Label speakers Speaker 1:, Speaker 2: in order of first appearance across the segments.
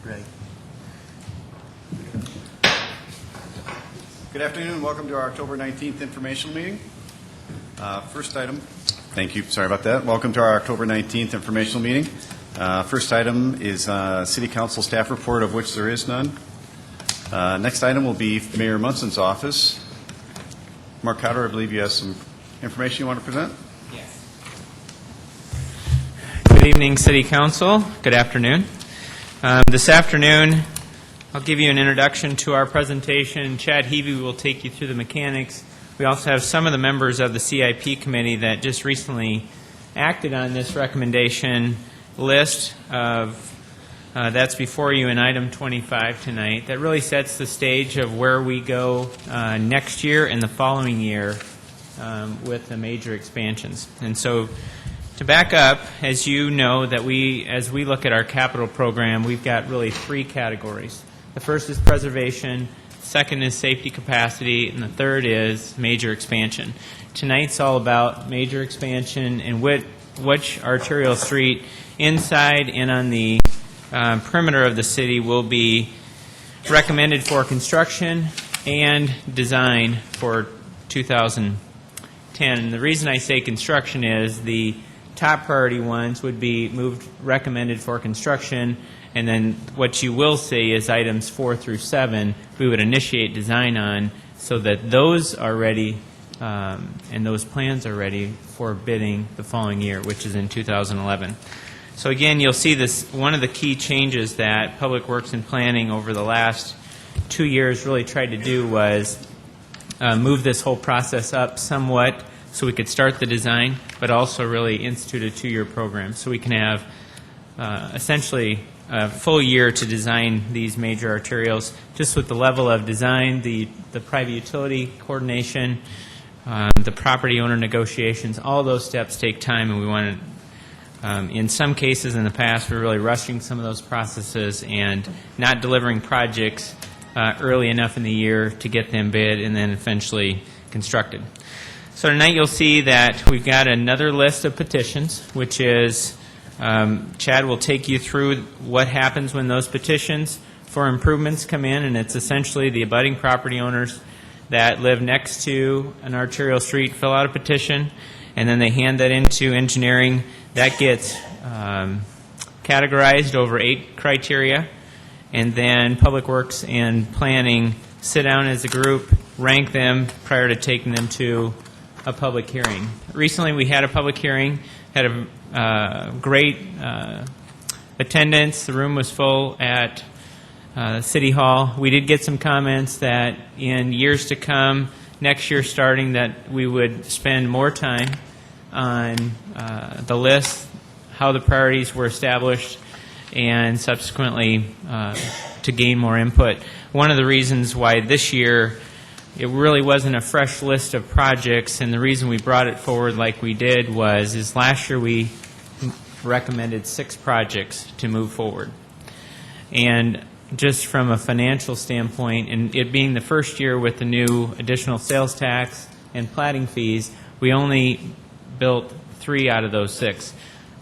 Speaker 1: Ready.
Speaker 2: Good afternoon and welcome to our October 19th informational meeting. First item, thank you, sorry about that. Welcome to our October 19th informational meeting. First item is City Council staff report, of which there is none. Next item will be Mayor Munson's office. Mark Cotter, I believe you have some information you want to present?
Speaker 3: Yes. Good evening, City Council. Good afternoon. This afternoon, I'll give you an introduction to our presentation. Chad Heavey will take you through the mechanics. We also have some of the members of the CIP committee that just recently acted on this recommendation list of that's before you in item 25 tonight. That really sets the stage of where we go next year and the following year with the major expansions. And so to back up, as you know, that as we look at our capital program, we've got really three categories. The first is preservation, second is safety capacity, and the third is major expansion. Tonight's all about major expansion and which arterial street inside and on the perimeter of the city will be recommended for construction and design for 2010. And the reason I say construction is the top priority ones would be recommended for construction, and then what you will see is items 4 through 7 we would initiate design on so that those are ready and those plans are ready for bidding the following year, which is in 2011. So again, you'll see this, one of the key changes that Public Works and Planning over the last 2 years really tried to do was move this whole process up somewhat so we could start the design, but also really institute a 2-year program so we can have essentially a full year to design these major arterials, just with the level of design, the private utility coordination, the property owner negotiations. All those steps take time, and we want to, in some cases in the past, we're really rushing some of those processes and not delivering projects early enough in the year to get them bid and then eventually constructed. So tonight you'll see that we've got another list of petitions, which is Chad will take you through what happens when those petitions for improvements come in, and it's essentially the abutting property owners that live next to an arterial street fill out a petition, and then they hand that into engineering. That gets categorized over 8 criteria, and then Public Works and Planning sit down as a group, rank them prior to taking them to a public hearing. Recently we had a public hearing, had a great attendance. The room was full at City Hall. We did get some comments that in years to come, next year starting, that we would spend more time on the list, how the priorities were established, and subsequently to gain more input. One of the reasons why this year it really wasn't a fresh list of projects, and the reason we brought it forward like we did is last year we recommended 6 projects to move forward. And just from a financial standpoint, and it being the first year with the new additional sales tax and platting fees, we only built 3 out of those 6.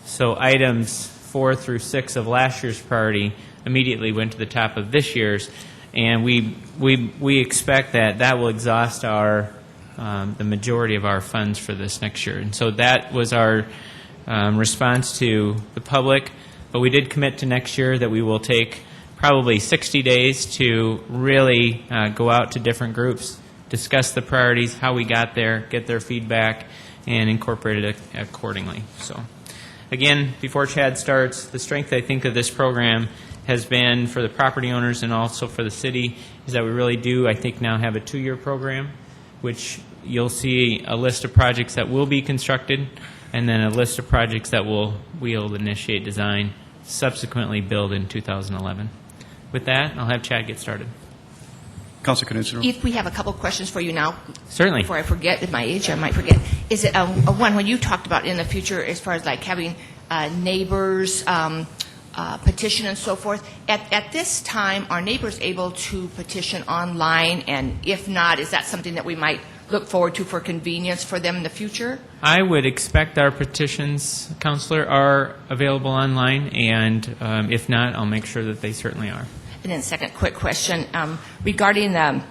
Speaker 3: So items 4 through 6 of last year's priority immediately went to the top of this year's. And we expect that will exhaust our the majority of our funds for this next year. And so that was our response to the public. But we did commit to next year that we will take probably 60 days to really go out to different groups, discuss the priorities, how we got there, get their feedback, and incorporate it accordingly. So again, before Chad starts, the strength, I think, of this program has been for the property owners and also for the city is that we really do, I think, now have a 2-year program, which you'll see a list of projects that will be constructed and then a list of projects that we'll initiate design, subsequently build in 2011. With that, I'll have Chad get started.
Speaker 2: Councilor Knudsen.
Speaker 4: If we have a couple of questions for you now.
Speaker 3: Certainly.
Speaker 4: Before I forget, at my age, I might forget. Is it one when you talked about in the future as far as like having neighbors petition and so forth? At this time, are neighbors able to petition online? And if not, is that something that we might look forward to for convenience for them in the future?
Speaker 3: I would expect our petitions, Counselor, are available online, and if not, I'll make sure that they certainly are.
Speaker 4: And then second quick question, regarding the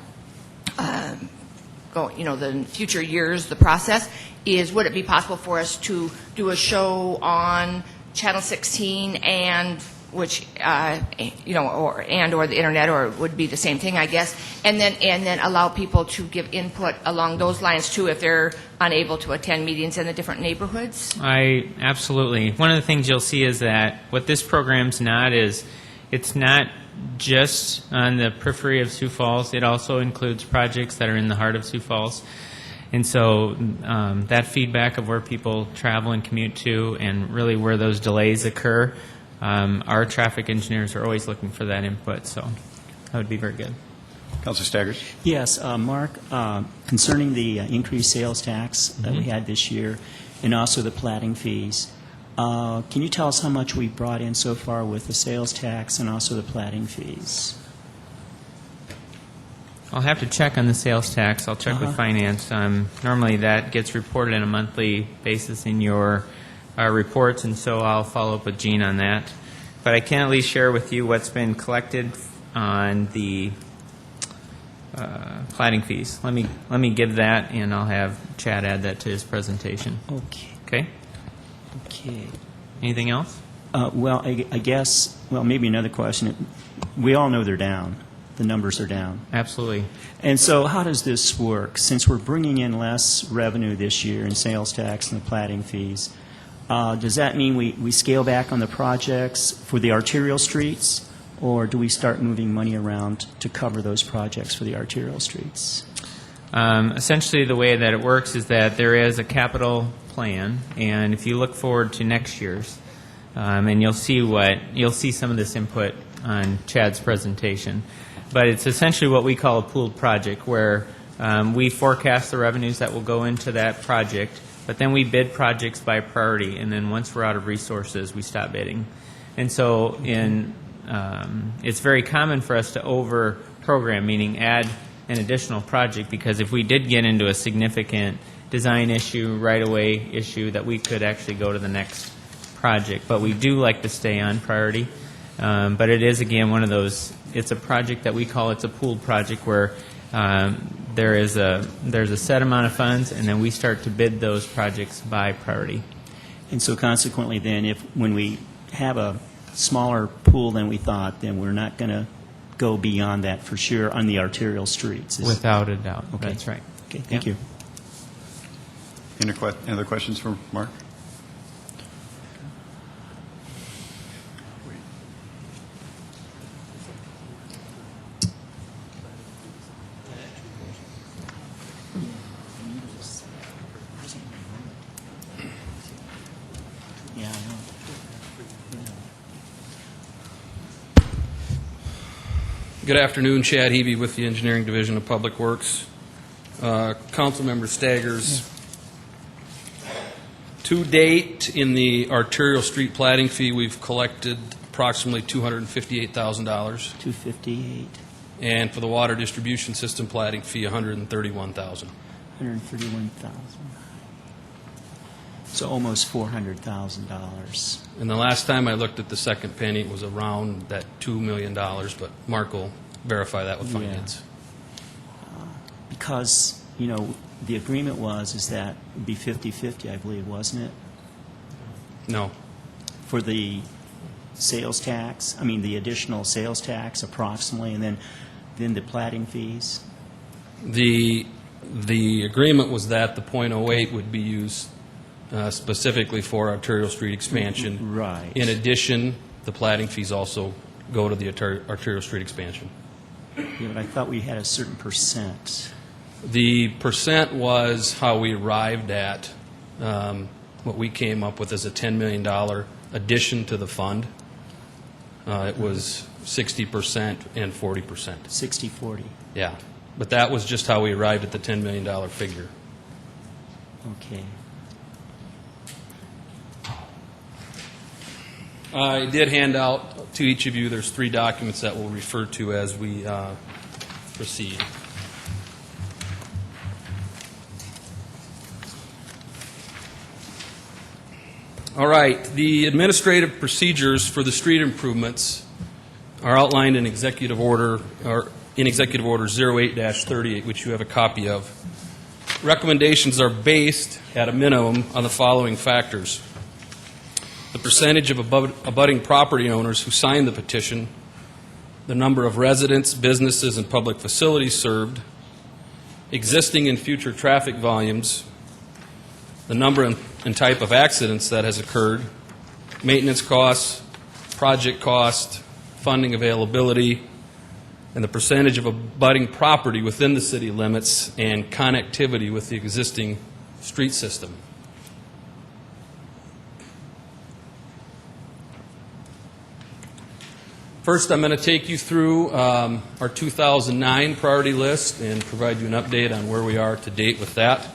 Speaker 4: future years, the process, would it be possible for us to do a show on Channel 16 and which, or the internet, or it would be the same thing, I guess, and then allow people to give input along those lines too if they're unable to attend meetings in the different neighborhoods?
Speaker 3: Absolutely. One of the things you'll see is that what this program's not is, it's not just on the periphery of Sioux Falls. It also includes projects that are in the heart of Sioux Falls. And so that feedback of where people travel and commute to and really where those delays occur, our traffic engineers are always looking for that input. So that would be very good.
Speaker 2: Councilor Staggers?
Speaker 1: Yes, Mark, concerning the increased sales tax that we had this year and also the platting fees, can you tell us how much we brought in so far with the sales tax and also the platting fees?
Speaker 3: I'll have to check on the sales tax. I'll check with finance. Normally that gets reported on a monthly basis in your reports, and so I'll follow up with Gene on that. But I can at least share with you what's been collected on the platting fees. Let me give that, and I'll have Chad add that to his presentation.
Speaker 1: Okay.
Speaker 3: Okay?
Speaker 1: Okay.
Speaker 3: Anything else?
Speaker 1: Well, I guess, maybe another question. We all know they're down. The numbers are down.
Speaker 3: Absolutely.
Speaker 1: And so how does this work? Since we're bringing in less revenue this year in sales tax and the platting fees, does that mean we scale back on the projects for the arterial streets, or do we start moving money around to cover those projects for the arterial streets?
Speaker 3: Essentially, the way that it works is that there is a capital plan, and if you look forward to next year's, and you'll see some of this input on Chad's presentation. But it's essentially what we call a pooled project, where we forecast the revenues that will go into that project, but then we bid projects by priority, and then once we're out of resources, we stop bidding. And so it's very common for us to over-program, meaning add an additional project, because if we did get into a significant design issue, right-of-way issue, that we could actually go to the next project. But we do like to stay on priority. But it is, again, one of those, it's a project that we call, it's a pooled project where there's a set amount of funds, and then we start to bid those projects by priority.
Speaker 1: And so consequently then, when we have a smaller pool than we thought, then we're not going to go beyond that for sure on the arterial streets.
Speaker 3: Without a doubt.
Speaker 1: Okay.
Speaker 3: That's right.
Speaker 1: Okay, thank you.
Speaker 2: Any other questions for Mark?
Speaker 1: Yeah, I know.
Speaker 5: Good afternoon, Chad Hebe with the Engineering Division of Public Works. Councilmember Staggers, to date in the arterial street platting fee, we've collected approximately $258,000.
Speaker 1: 258,
Speaker 5: And for the water distribution system platting fee, $131,000.
Speaker 1: 131,000. So almost $400,000.
Speaker 5: And the last time I looked at the second penny, it was around that $2 million, but Mark will verify that with finance.
Speaker 1: Because, the agreement is that it would be 50-50, I believe, wasn't it?
Speaker 5: No.
Speaker 1: For the sales tax, the additional sales tax approximately, and then the platting fees?
Speaker 5: The agreement was that the .08 would be used specifically for arterial street expansion.
Speaker 1: Right.
Speaker 5: In addition, the platting fees also go to the arterial street expansion.
Speaker 1: Yeah, but I thought we had a certain percent.
Speaker 5: The percent was how we arrived at what we came up with as a $10 million addition to the fund. It was 60% and 40%.
Speaker 1: 60-40.
Speaker 5: Yeah. But that was just how we arrived at the $10 million figure.
Speaker 1: Okay.
Speaker 5: I did hand out to each of you, there's 3 documents that we'll refer to as we proceed. All right, the administrative procedures for the street improvements are outlined in Executive Order 08-38, which you have a copy of. Recommendations are based, at a minimum, on the following factors: the percentage of abutting property owners who signed the petition, the number of residents, businesses, and public facilities served, existing and future traffic volumes, the number and type of accidents that has occurred, maintenance costs, project cost, funding availability, and the percentage of abutting property within the city limits and connectivity with the existing street system. First, I'm going to take you through our 2009 priority list and provide you an update on where we are to date with that.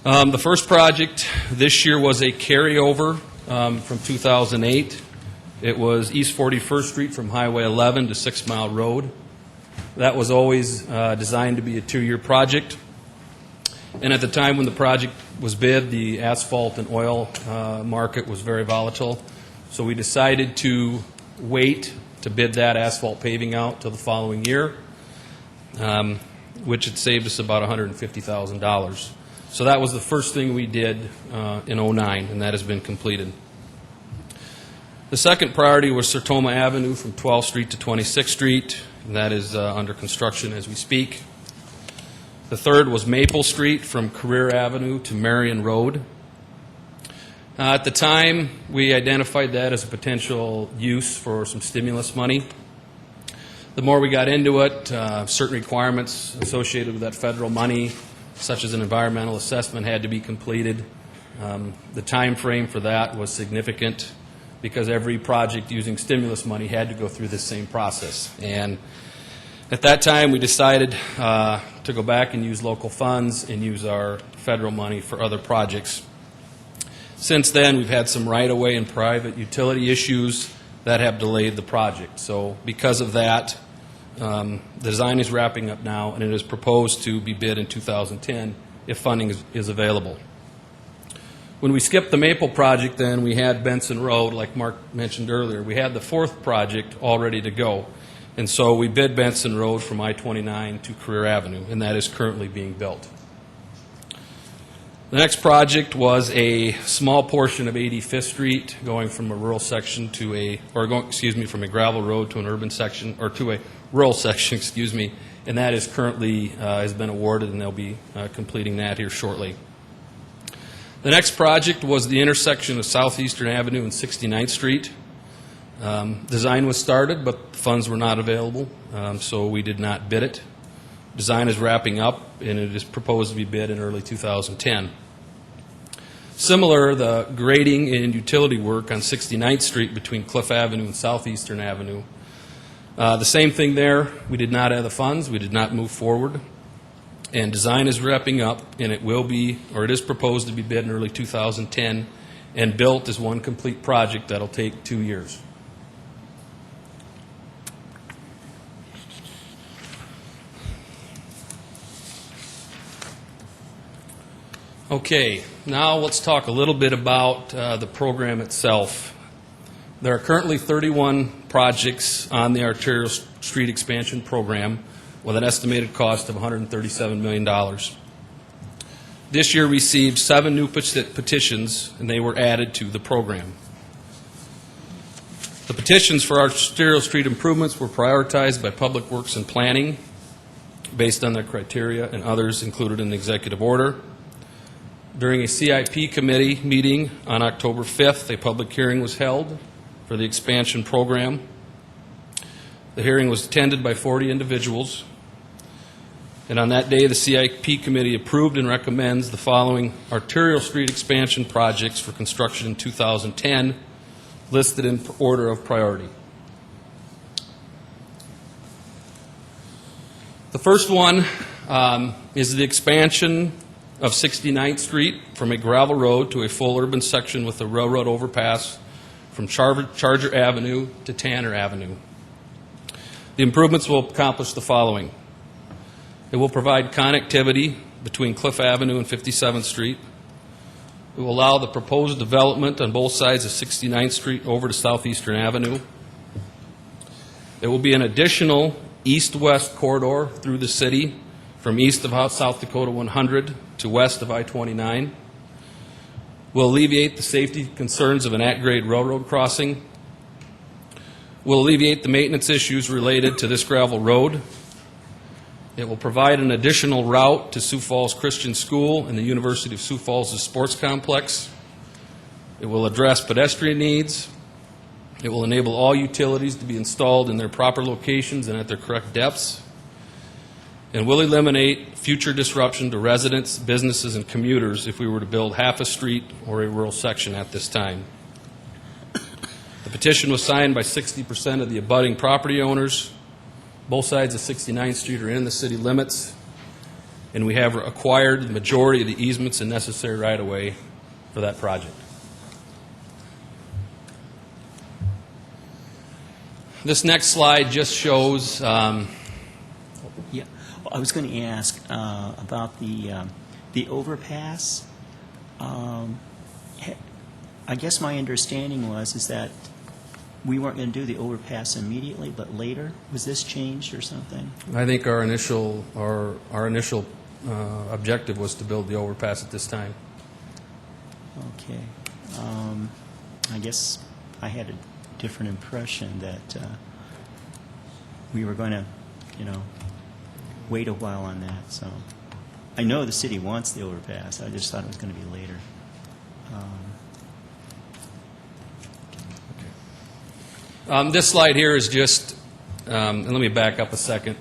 Speaker 5: The first project this year was a carryover from 2008. It was East 41st Street from Highway 11 to 6 Mile Road. That was always designed to be a 2-year project. And at the time when the project was bid, the asphalt and oil market was very volatile. So we decided to wait to bid that asphalt paving out till the following year, which had saved us about $150,000. So that was the first thing we did in 2009, and that has been completed. The second priority was Sertoma Avenue from 12th Street to 26th Street, and that is under construction as we speak. The third was Maple Street from Career Avenue to Marion Road. At the time, we identified that as a potential use for some stimulus money. The more we got into it, certain requirements associated with that federal money, such as an environmental assessment, had to be completed. The time frame for that was significant because every project using stimulus money had to go through this same process. And at that time, we decided to go back and use local funds and use our federal money for other projects. Since then, we've had some right-of-way and private utility issues that have delayed the project. So because of that, the design is wrapping up now, and it is proposed to be bid in 2010 if funding is available. When we skipped the Maple project, then we had Benson Road, like Mark mentioned earlier. We had the fourth project all ready to go. And so we bid Benson Road from I-29 to Career Avenue, and that is currently being built. The next project was a small portion of 85th Street, going from a rural section to from a gravel road to an urban section, or to a rural section, and that is currently has been awarded, and they'll be completing that here shortly. The next project was the intersection of Southeastern Avenue and 69th Street. Design was started, but funds were not available, so we did not bid it. Design is wrapping up, and it is proposed to be bid in early 2010. Similar, the grading and utility work on 69th Street between Cliff Avenue and Southeastern Avenue. The same thing there. We did not have the funds. We did not move forward. And design is wrapping up, and it is proposed to be bid in early 2010 and built as one complete project that'll take 2 years. Okay, now let's talk a little bit about the program itself. There are currently 31 projects on the arterial street expansion program with an estimated cost of $137 million. This year received 7 new petitions, and they were added to the program. The petitions for arterial street improvements were prioritized by Public Works and Planning based on their criteria and others included in the executive order. During a CIP committee meeting on October 5th, a public hearing was held for the expansion program. The hearing was attended by 40 individuals. And on that day, the CIP committee approved and recommends the following arterial street expansion projects for construction in 2010, listed in order of priority. The first one is the expansion of 69th Street from a gravel road to a full urban section with a railroad overpass from Charger Avenue to Tanner Avenue. The improvements will accomplish the following. It will provide connectivity between Cliff Avenue and 57th Street. It will allow the proposed development on both sides of 69th Street over to Southeastern Avenue. There will be an additional east-west corridor through the city from east of South Dakota 100 to west of I-29. Will alleviate the safety concerns of an at-grade railroad crossing. Will alleviate the maintenance issues related to this gravel road. It will provide an additional route to Sioux Falls Christian School and the University of Sioux Falls' sports complex. It will address pedestrian needs. It will enable all utilities to be installed in their proper locations and at their correct depths. And will eliminate future disruption to residents, businesses, and commuters if we were to build half a street or a rural section at this time. The petition was signed by 60% of the abutting property owners. Both sides of 69th Street are in the city limits, and we have acquired the majority of the easements and necessary right-of-way for that project. This next slide just shows
Speaker 1: Yeah, well, I was going to ask about the overpass. I guess my understanding is that we weren't going to do the overpass immediately, but later. Was this changed or something?
Speaker 5: I think our initial objective was to build the overpass at this time.
Speaker 1: Okay. I guess I had a different impression that we were going to, wait a while on that. So I know the city wants the overpass. I just thought it was going to be later.
Speaker 5: This slide here is just, and let me back up a second.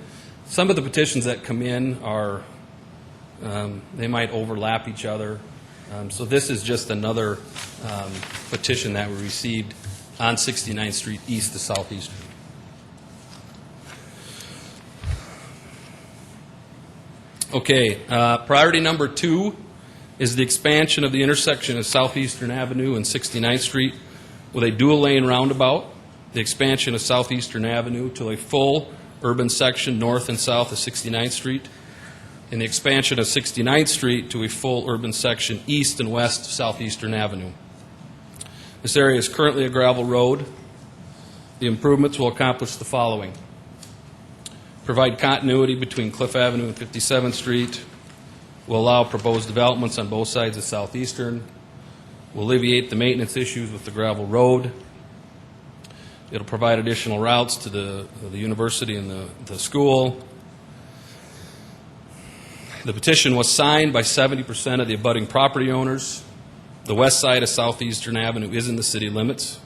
Speaker 5: Some of the petitions that come in are, they might overlap each other. So this is just another petition that we received on 69th Street east to Southeastern. Okay, priority number 2 is the expansion of the intersection of Southeastern Avenue and 69th Street with a dual-lane roundabout, the expansion of Southeastern Avenue to a full urban section north and south of 69th Street, and the expansion of 69th Street to a full urban section east and west of Southeastern Avenue. This area is currently a gravel road. The improvements will accomplish the following: provide continuity between Cliff Avenue and 57th Street, will allow proposed developments on both sides of Southeastern, will alleviate the maintenance issues with the gravel road. It'll provide additional routes to the university and the school. The petition was signed by 70% of the abutting property owners. The west side of Southeastern Avenue is in the city limits,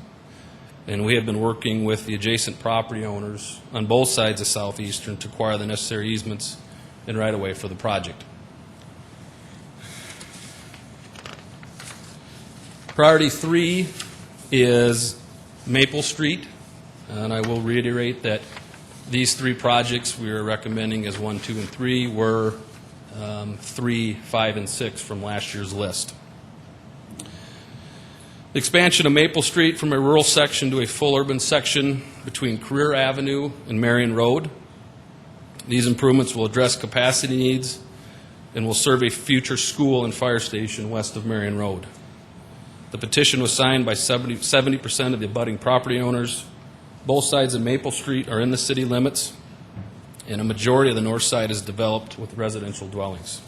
Speaker 5: and we have been working with the adjacent property owners on both sides of Southeastern to acquire the necessary easements and right-of-way for the project. Priority 3 is Maple Street, and I will reiterate that these 3 projects we are recommending as 1, 2, and 3 were 3, 5, and 6 from last year's list. The expansion of Maple Street from a rural section to a full urban section between Career Avenue and Marion Road. These improvements will address capacity needs and will serve a future school and fire station west of Marion Road. The petition was signed by 70% of the abutting property owners. Both sides of Maple Street are in the city limits, and a majority of the north side is developed with residential dwellings.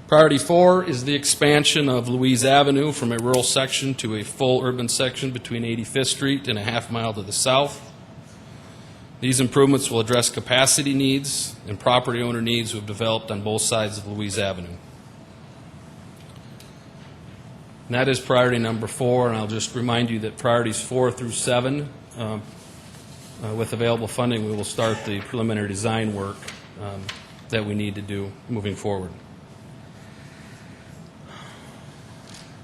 Speaker 5: Priority 4 is the expansion of Louise Avenue from a rural section to a full urban section between 85th Street and a half mile to the south. These improvements will address capacity needs and property owner needs who have developed on both sides of Louise Avenue. And that is priority number 4, and I'll just remind you that priorities 4 through 7, with available funding, we will start the preliminary design work that we need to do moving forward.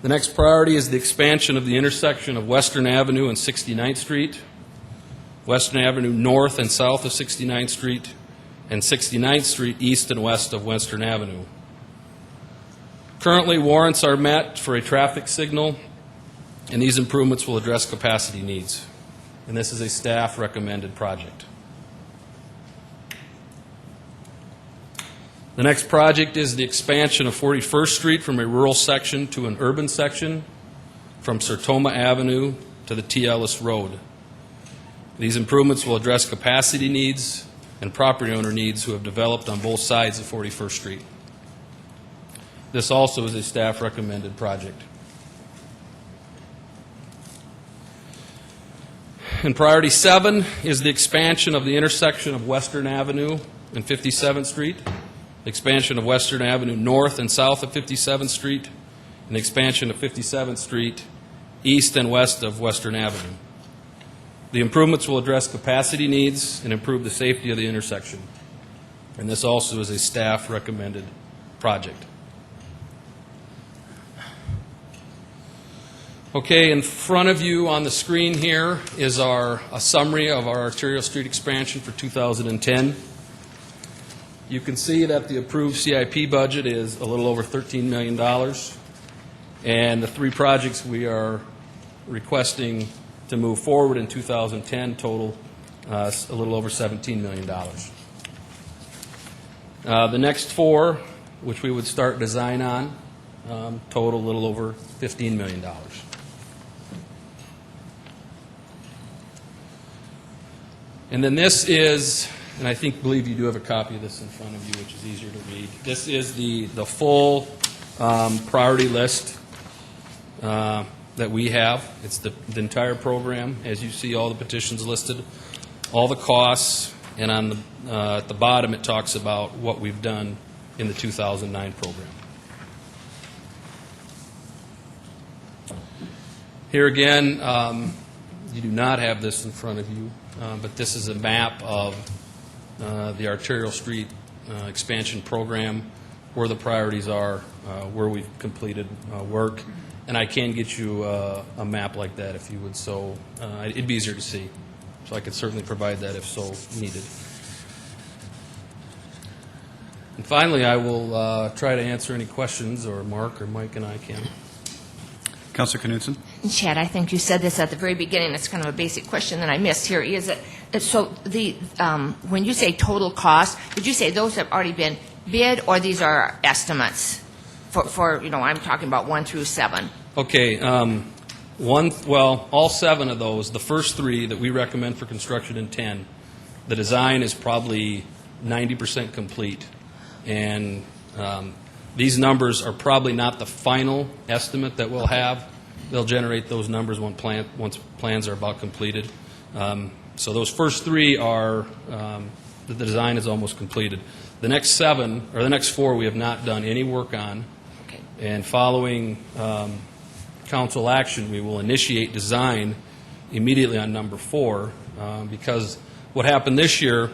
Speaker 5: The next priority is the expansion of the intersection of Western Avenue and 69th Street, Western Avenue north and south of 69th Street, and 69th Street east and west of Western Avenue. Currently, warrants are met for a traffic signal, and these improvements will address capacity needs. And this is a staff-recommended project. The next project is the expansion of 41st Street from a rural section to an urban section from Sertoma Avenue to the T. Ellis Road. These improvements will address capacity needs and property owner needs who have developed on both sides of 41st Street. This also is a staff-recommended project. And priority 7 is the expansion of the intersection of Western Avenue and 57th Street, the expansion of Western Avenue north and south of 57th Street, and the expansion of 57th Street east and west of Western Avenue. The improvements will address capacity needs and improve the safety of the intersection. And this also is a staff-recommended project. Okay, in front of you on the screen here is a summary of our arterial street expansion for 2010. You can see that the approved CIP budget is a little over $13 million, and the 3 projects we are requesting to move forward in 2010 total a little over $17 million. The next 4, which we would start design on, total a little over $15 million. And then this is, and I believe you do have a copy of this in front of you, which is easier to read. This is the full priority list that we have. It's the entire program. As you see, all the petitions listed, all the costs, and on the at the bottom it talks about what we've done in the 2009 program. Here again, you do not have this in front of you, but this is a map of the arterial street expansion program, where the priorities are, where we've completed work. And I can get you a map like that if you would so. It'd be easier to see. So I could certainly provide that if so needed. And finally, I will try to answer any questions, or Mark or Mike and I can.
Speaker 2: Councilor Knudsen?
Speaker 4: Chad, I think you said this at the very beginning. It's kind of a basic question that I missed here. Is it so? When you say total cost, did you say those have already been bid, or these are estimates for I'm talking about 1 through 7?
Speaker 5: Okay. All 7 of those, the first 3 that we recommend for construction in 10, the design is probably 90% complete, and these numbers are probably not the final estimate that we'll have. They'll generate those numbers once plans are about completed. So those first 3 are, the design is almost completed. The next 7, or the next 4, we have not done any work on.
Speaker 4: Okay.
Speaker 5: And following council action, we will initiate design immediately on number 4, because what happened this year,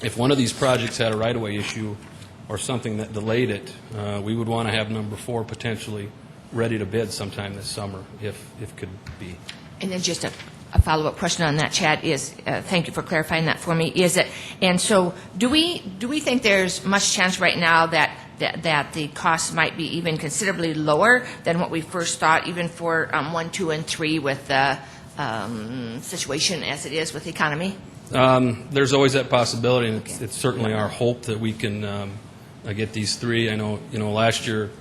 Speaker 5: if one of these projects had a right-of-way issue or something that delayed it, we would want to have number 4 potentially ready to bid sometime this summer, if could be.
Speaker 4: And then just a follow-up question on that, Chad, is thank you for clarifying that for me. And so do we think there's much chance right now that the costs might be even considerably lower than what we first thought, even for 1, 2, and 3 with the situation as it is with the economy?
Speaker 5: There's always that possibility, and it's certainly our hope that we can get these 3. I know, last year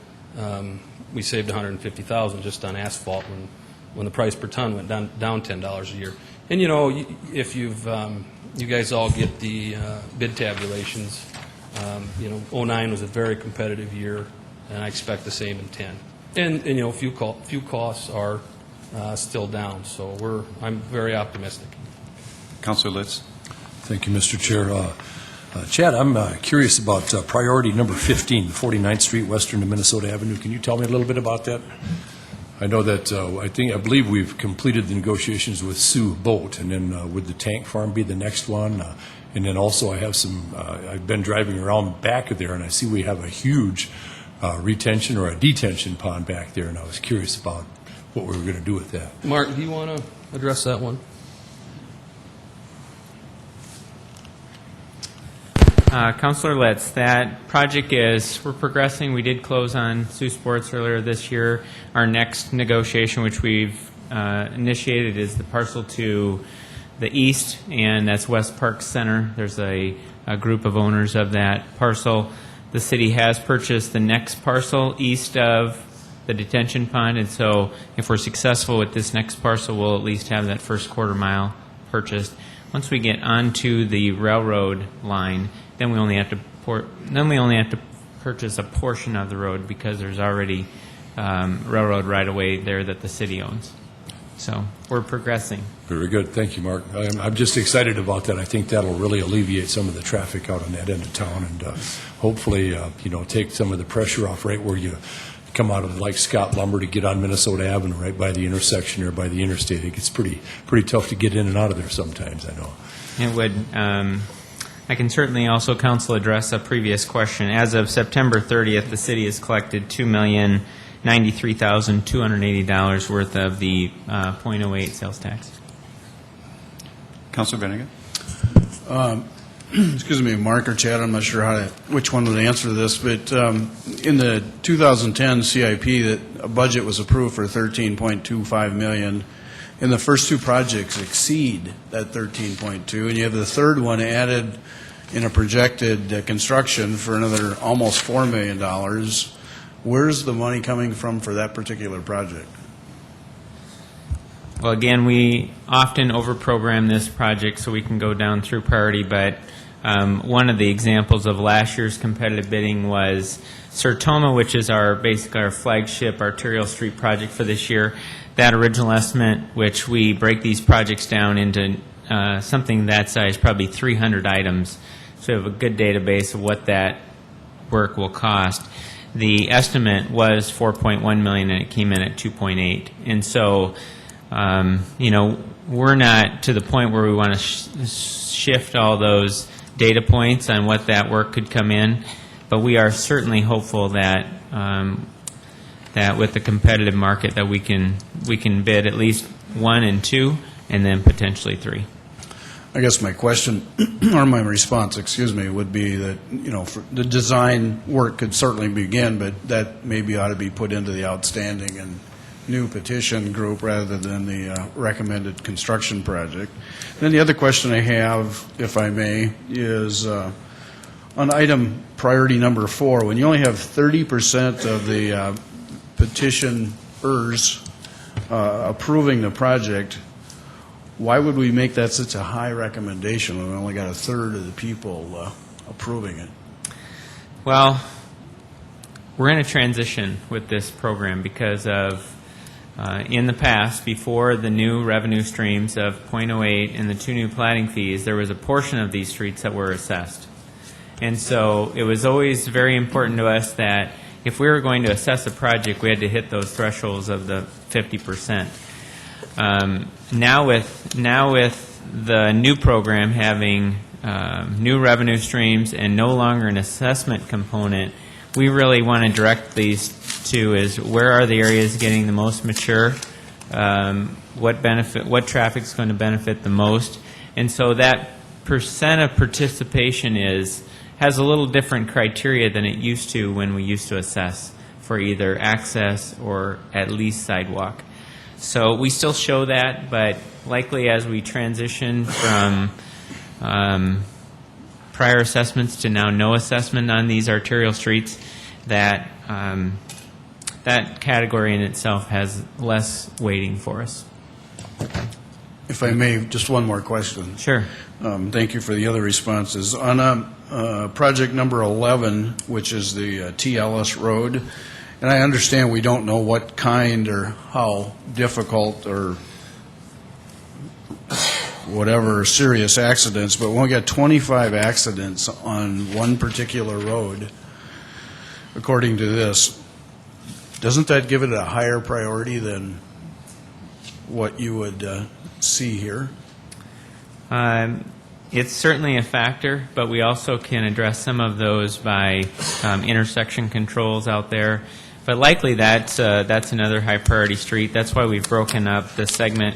Speaker 5: we saved $150,000 just on asphalt when the price per ton went down $10 a year. And if you guys all get the bid tabulations, 09 was a very competitive year, and I expect the same in 10. And few costs are still down, so I'm very optimistic.
Speaker 2: Councilor Litz?
Speaker 6: Thank you, Mr. Chair. Chad, I'm curious about priority number 15, 49th Street, Western to Minnesota Avenue. Can you tell me a little bit about that? I know that I believe we've completed the negotiations with Sioux Boat, and then would the tank farm be the next one? And then also I have I've been driving around back of there, and I see we have a huge retention or a detention pond back there, and I was curious about what we were going to do with that.
Speaker 5: Mark, do you want to address that one?
Speaker 3: Councilor Litz, that project we're progressing. We did close on Sioux Sports earlier this year. Our next negotiation, which we've initiated, is the parcel to the east, and that's West Park Center. There's a group of owners of that parcel. the city has purchased the next parcel east of the detention pond, and so if we're successful with this next parcel, we'll at least have that first quarter mile purchased. Once we get onto the railroad line, then we only have to purchase a portion of the road because there's already railroad right-of-way there that the city owns. So we're progressing.
Speaker 6: Very good. Thank you, Mark. I'm just excited about that. I think that'll really alleviate some of the traffic out on that end of town and hopefully, take some of the pressure off right where you come out of like Scott Lumber to get on Minnesota Avenue right by the intersection or by the interstate. It gets pretty tough to get in and out of there sometimes, I know.
Speaker 3: It would. I can certainly also, council, address a previous question. As of September 30th, the city has collected $2,093,280 worth of the .08 sales tax.
Speaker 2: Councilor Bennigan?
Speaker 7: Excuse me, Mark or Chad, I'm not sure which one would answer this, but in the 2010 CIP, that a budget was approved for $13.25 million, and the first two projects exceed that 13.2, and you have the third one added in a projected construction for another almost $4 million. Where's the money coming from for that particular project?
Speaker 3: Well, again, we often overprogram this project so we can go down through priority, but one of the examples of last year's competitive bidding was Sertoma, which is basically our flagship arterial street project for this year. That original estimate, which we break these projects down into something that size, probably 300 items, so we have a good database of what that work will cost. The estimate was $4.1 million, and it came in at $2.8. And so, we're not to the point where we want to shift all those data points on what that work could come in, but we are certainly hopeful that that with the competitive market that we can bid at least 1 and 2, and then potentially 3.
Speaker 7: I guess my question, or my response, would be that, for the design work could certainly begin, but that maybe ought to be put into the outstanding and new petition group rather than the recommended construction project. Then the other question I have, if I may, is on item priority number 4, when you only have 30% of the petitioners approving the project, why would we make that such a high recommendation when we only got a third of the people approving it?
Speaker 3: Well, we're in a transition with this program because of in the past, before the new revenue streams of .08 and the 2 new platting fees, there was a portion of these streets that were assessed. And so it was always very important to us that if we were going to assess a project, we had to hit those thresholds of the 50%. Now with the new program having new revenue streams and no longer an assessment component, we really want to direct these to is where are the areas getting the most mature, what traffic is going to benefit the most, and so that percent of participation has a little different criteria than it used to when we used to assess for either access or at least sidewalk. So we still show that, but likely as we transition from prior assessments to now no assessment on these arterial streets, that that category in itself has less weighting for us.
Speaker 7: If I may, just one more question.
Speaker 3: Sure.
Speaker 7: Thank you for the other responses. On project number 11, which is the T. Ellis Road, and I understand we don't know what kind or how difficult or whatever serious accidents, but when we got 25 accidents on one particular road, according to this, doesn't that give it a higher priority than what you would see here?
Speaker 3: It's certainly a factor, but we also can address some of those by intersection controls out there. But likely that's another high priority street. That's why we've broken up the segment.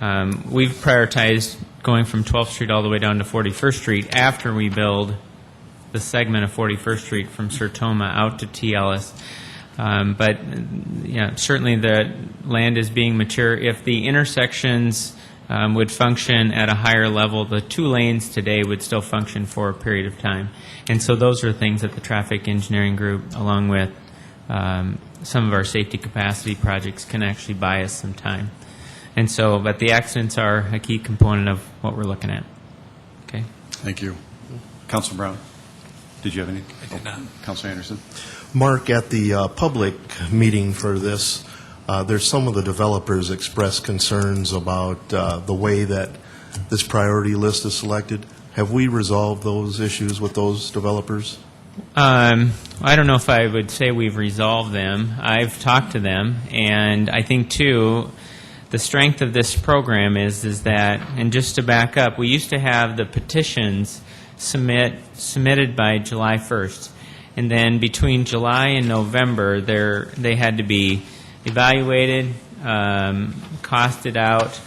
Speaker 3: We've prioritized going from 12th Street all the way down to 41st Street after we build the segment of 41st Street from Sertoma out to T. Ellis. But yeah, certainly the land is being mature. If the intersections would function at a higher level. The 2 lanes today would still function for a period of time. And so those are things that the traffic engineering group, along with some of our safety capacity projects, can actually buy us some time. And so, but the accidents are a key component of what we're looking at. Okay.
Speaker 7: Thank you.
Speaker 2: Councilor Brown, did you have any?
Speaker 8: I did not.
Speaker 2: Councilor Anderson?
Speaker 8: Mark, at the public meeting for this, there's some of the developers expressed concerns about the way that this priority list is selected. Have we resolved those issues with those developers?
Speaker 3: I don't know if I would say we've resolved them. I've talked to them, and I think, too, the strength of this program is that, and just to back up, we used to have the petitions submitted by July 1st, and then between July and November, they had to be evaluated, costed out,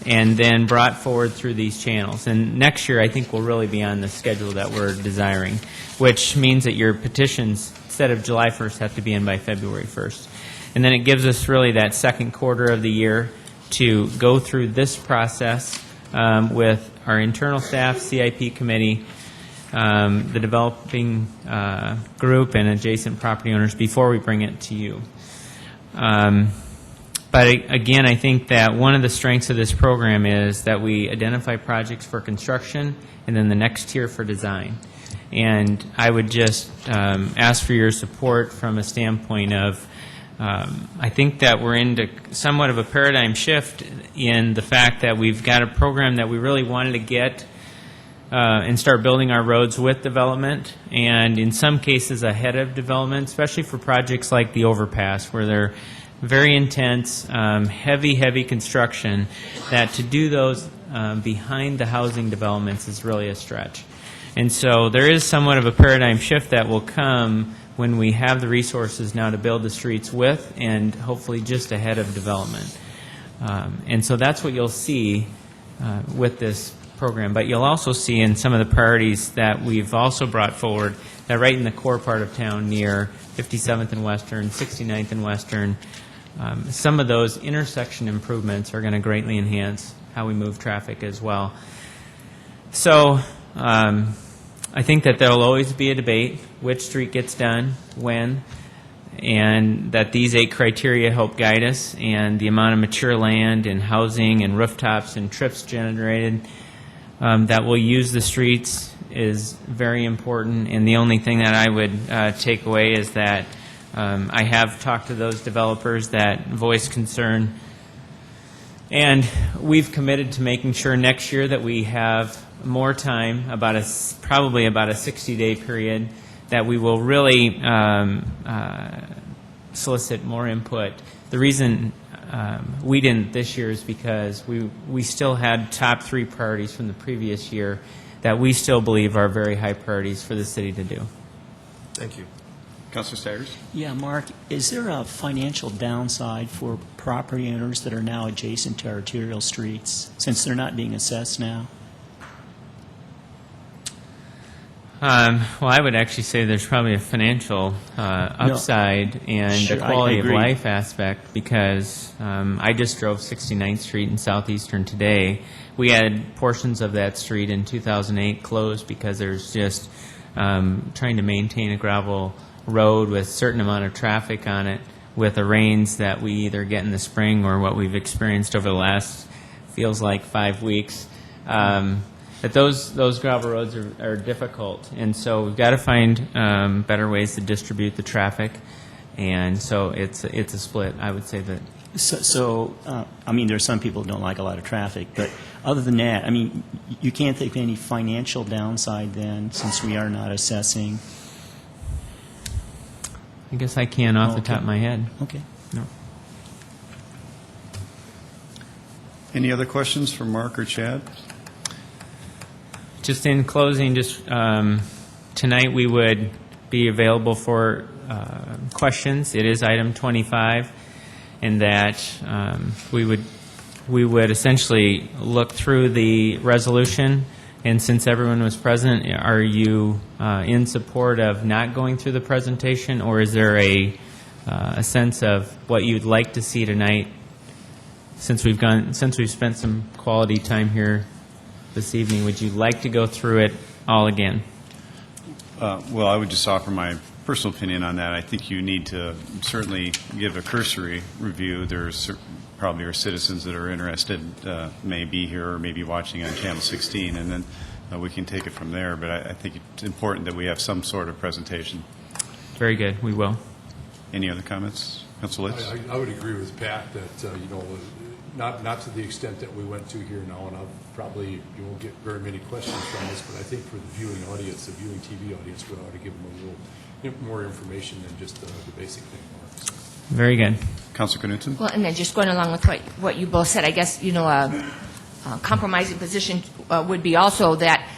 Speaker 3: and then brought forward through these channels. And next year, I think we'll really be on the schedule that we're desiring, which means that your petitions, instead of July 1st, have to be in by February 1st. And then it gives us really that second quarter of the year to go through this process with our internal staff, CIP committee, the developing group, and adjacent property owners before we bring it to you. But again, I think that one of the strengths of this program is that we identify projects for construction and then the next tier for design. And I would just ask for your support from a standpoint of I think that we're into somewhat of a paradigm shift in the fact that we've got a program that we really wanted to get and start building our roads with development, and in some cases ahead of development, especially for projects like the overpass, where they're very intense, heavy construction, that to do those behind the housing developments is really a stretch. And so there is somewhat of a paradigm shift that will come when we have the resources now to build the streets with and hopefully just ahead of development. And so that's what you'll see with this program. But you'll also see in some of the priorities that we've also brought forward that right in the core part of town near 57th and Western, 69th and Western, some of those intersection improvements are going to greatly enhance how we move traffic as well. So I think that there will always be a debate, which street gets done, when, and that these 8 criteria help guide us, and the amount of mature land and housing and rooftops and trips generated that will use the streets is very important. And the only thing that I would take away is that I have talked to those developers that voice concern, and we've committed to making sure next year that we have more time, probably about a 60-day period, that we will really solicit more input. The reason we didn't this year is because we still had top 3 priorities from the previous year that we still believe are very high priorities for the city to do.
Speaker 8: Thank you.
Speaker 2: Councilor Staggers?
Speaker 1: Yeah, Mark, is there a financial downside for property owners that are now adjacent to arterial streets, since they're not being assessed now?
Speaker 3: Well, I would actually say there's probably a financial upside and
Speaker 1: Sure,
Speaker 3: a
Speaker 1: I
Speaker 3: quality of
Speaker 1: agree.
Speaker 3: life aspect, because I just drove 69th Street in Southeastern today. We had portions of that street in 2008 closed because there's just trying to maintain a gravel road with a certain amount of traffic on it with the rains that we either get in the spring or what we've experienced over the last, feels like, 5 weeks. That those gravel roads are difficult, and so we've got to find better ways to distribute the traffic, and so it's a split. I would say that.
Speaker 1: So I mean, there are some people who don't like a lot of traffic, but other than that, I mean, you can't think of any financial downside then, since we are not assessing.
Speaker 3: I guess I can off the top of my head.
Speaker 1: Okay.
Speaker 3: No.
Speaker 2: Any other questions for Mark or Chad?
Speaker 3: Just in closing, just tonight we would be available for questions. It is item 25, and that we would essentially look through the resolution. And since everyone was present, are you in support of not going through the presentation, or is there a sense of what you'd like to see tonight since we've spent some quality time here this evening, would you like to go through it all again?
Speaker 2: Well, I would just offer my personal opinion on that. I think you need to certainly give a cursory review. There's probably are citizens that are interested, may be here or may be watching on Channel 16, and then we can take it from there. But I think it's important that we have some sort of presentation.
Speaker 3: Very good. We will.
Speaker 2: Any other comments? Council Litz?
Speaker 6: I would agree with Pat that, not to the extent that we went to here now, and you won't get very many questions from us, but I think for the viewing audience, the viewing TV audience, we ought to give them a little more information than just the basic thing.
Speaker 3: Very good.
Speaker 2: Councilor Knudsen?
Speaker 4: Well, and then just going along with what you both said, I guess, a compromising position would be also that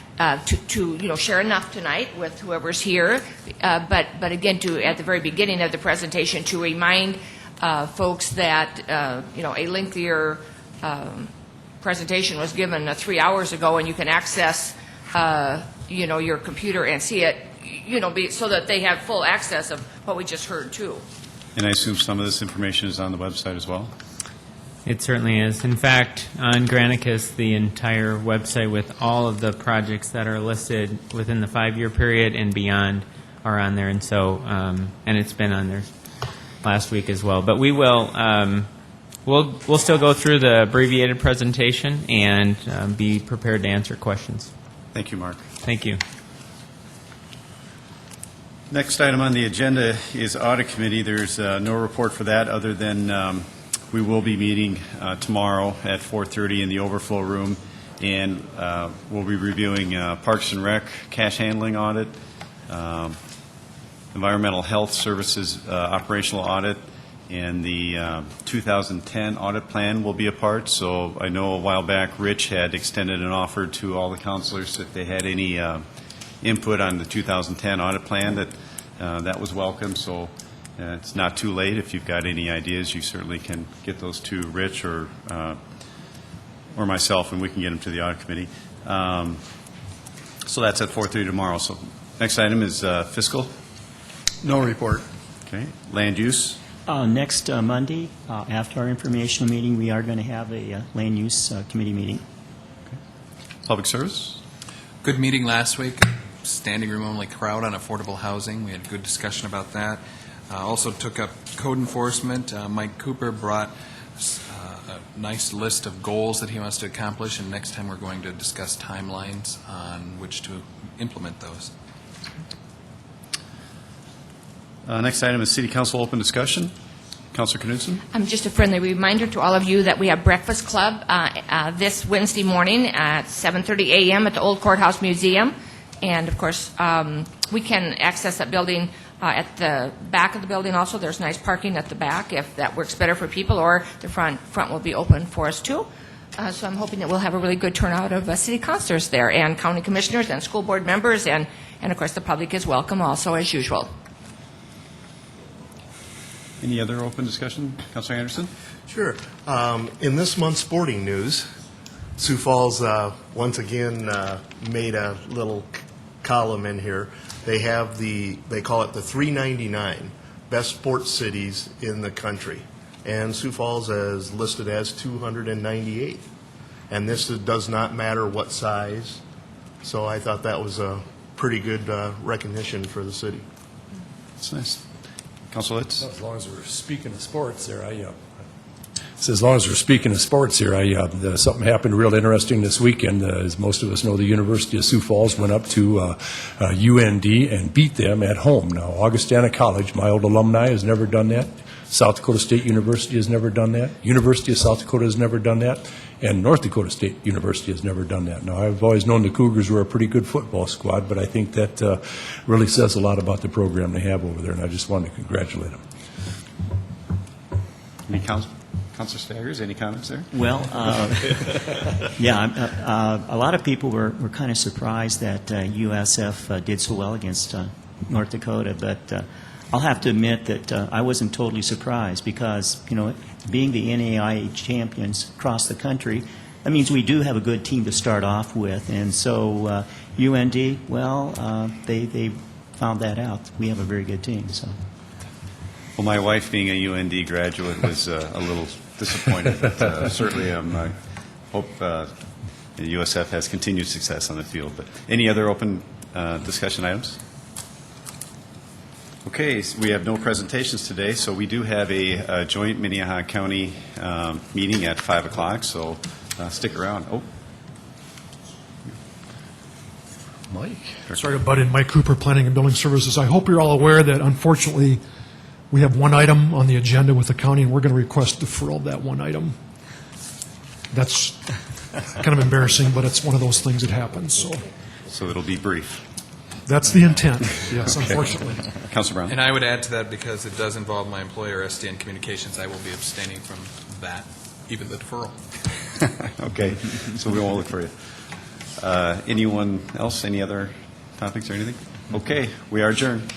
Speaker 4: to share enough tonight with whoever's here, but again, to at the very beginning of the presentation, to remind folks that, a lengthier presentation was given 3 hours ago, and you can access, your computer and see it, so that they have full access of what we just heard, too.
Speaker 2: And I assume some of this information is on the website as well?
Speaker 3: It certainly is. In fact, on Granicus, the entire website with all of the projects that are listed within the 5-year period and beyond are on there, and so and it's been on there last week as well. But we will we'll still go through the abbreviated presentation and be prepared to answer questions.
Speaker 2: Thank you, Mark.
Speaker 3: Thank you.
Speaker 2: Next item on the agenda is Audit Committee. There's no report for that other than we will be meeting tomorrow at 4:30 in the overflow room, and we'll be reviewing Parks and Rec cash handling audit, Environmental Health Services operational audit, and the 2010 audit plan will be a part. So I know a while back Rich had extended an offer to all the councilors if they had any input on the 2010 audit plan, that was welcome. So it's not too late. If you've got any ideas, you certainly can get those to Rich or myself, and we can get them to the audit committee. So that's at 4:30 tomorrow. So next item is fiscal.
Speaker 7: No report.
Speaker 2: Okay. Land use.
Speaker 1: Next Monday, after our informational meeting, we are going to have a land use committee meeting.
Speaker 2: Public service.
Speaker 9: Good meeting last week. Standing room only crowd on affordable housing. We had a good discussion about that. Also took up code enforcement. Mike Cooper brought a nice list of goals that he wants to accomplish, and next time we're going to discuss timelines on which to implement those.
Speaker 2: Next item is City Council open discussion. Councilor Knudsen.
Speaker 4: Just a friendly reminder to all of you that we have Breakfast Club this Wednesday morning at 7:30 a.m. at the Old Courthouse Museum. And, of course, we can access that building at the back of the building also. There's nice parking at the back if that works better for people, or the front will be open for us, too. So I'm hoping that we'll have a really good turnout of city councilors there, and county commissioners and school board members, and of course, the public is welcome also, as usual.
Speaker 2: Any other open discussion? Councilor Anderson?
Speaker 8: Sure. In this month's sporting news, Sioux Falls once again made a little column in here. They have they call it the 399 best sports cities in the country, and Sioux Falls is listed as 298th. And this does not matter what size. So I thought that was a pretty good recognition for the city.
Speaker 2: That's nice. Councilor Litz?
Speaker 6: As long as we're speaking of sports there, as long as we're speaking of sports here, something happened real interesting this weekend. As most of us know, the University of Sioux Falls went up to UND and beat them at home. Now, Augustana College, my old alumni, has never done that. South Dakota State University has never done that. University of South Dakota has never done that. And North Dakota State University has never done that. Now, I've always known the Cougars were a pretty good football squad, but I think that really says a lot about the program they have over there, and I just wanted to congratulate them.
Speaker 2: Any Councilor Staggers, any comments there?
Speaker 1: Well, a lot of people were kind of surprised that USF did so well against North Dakota, but I'll have to admit that I wasn't totally surprised because, being the NAIA champions across the country, that means we do have a good team to start off with. And so UND, well, they found that out. We have a very good team. So.
Speaker 2: Well, my wife being a UND graduate was a little disappointed, but certainly hope the USF has continued success on the field. But any other open discussion items? Okay, so we have no presentations today, so we do have a joint Minnehaha County meeting at 5 o'clock, so stick around. Oh,
Speaker 6: Mike?
Speaker 10: Sorry to butt in. Mike Cooper, Planning and Building Services. I hope you're all aware that unfortunately we have one item on the agenda with the county, and we're going to request deferral of that one item. That's kind of embarrassing, but it's one of those things that happens.
Speaker 2: so it'll be brief.
Speaker 10: That's the intent, yes, unfortunately.
Speaker 2: Councilor Brown?
Speaker 9: And I would add to that, because it does involve my employer, SDN Communications, I will be abstaining from that, even the deferral.
Speaker 2: Okay, so we won't look for you. Anyone else, any other topics or anything? Okay, we are adjourned.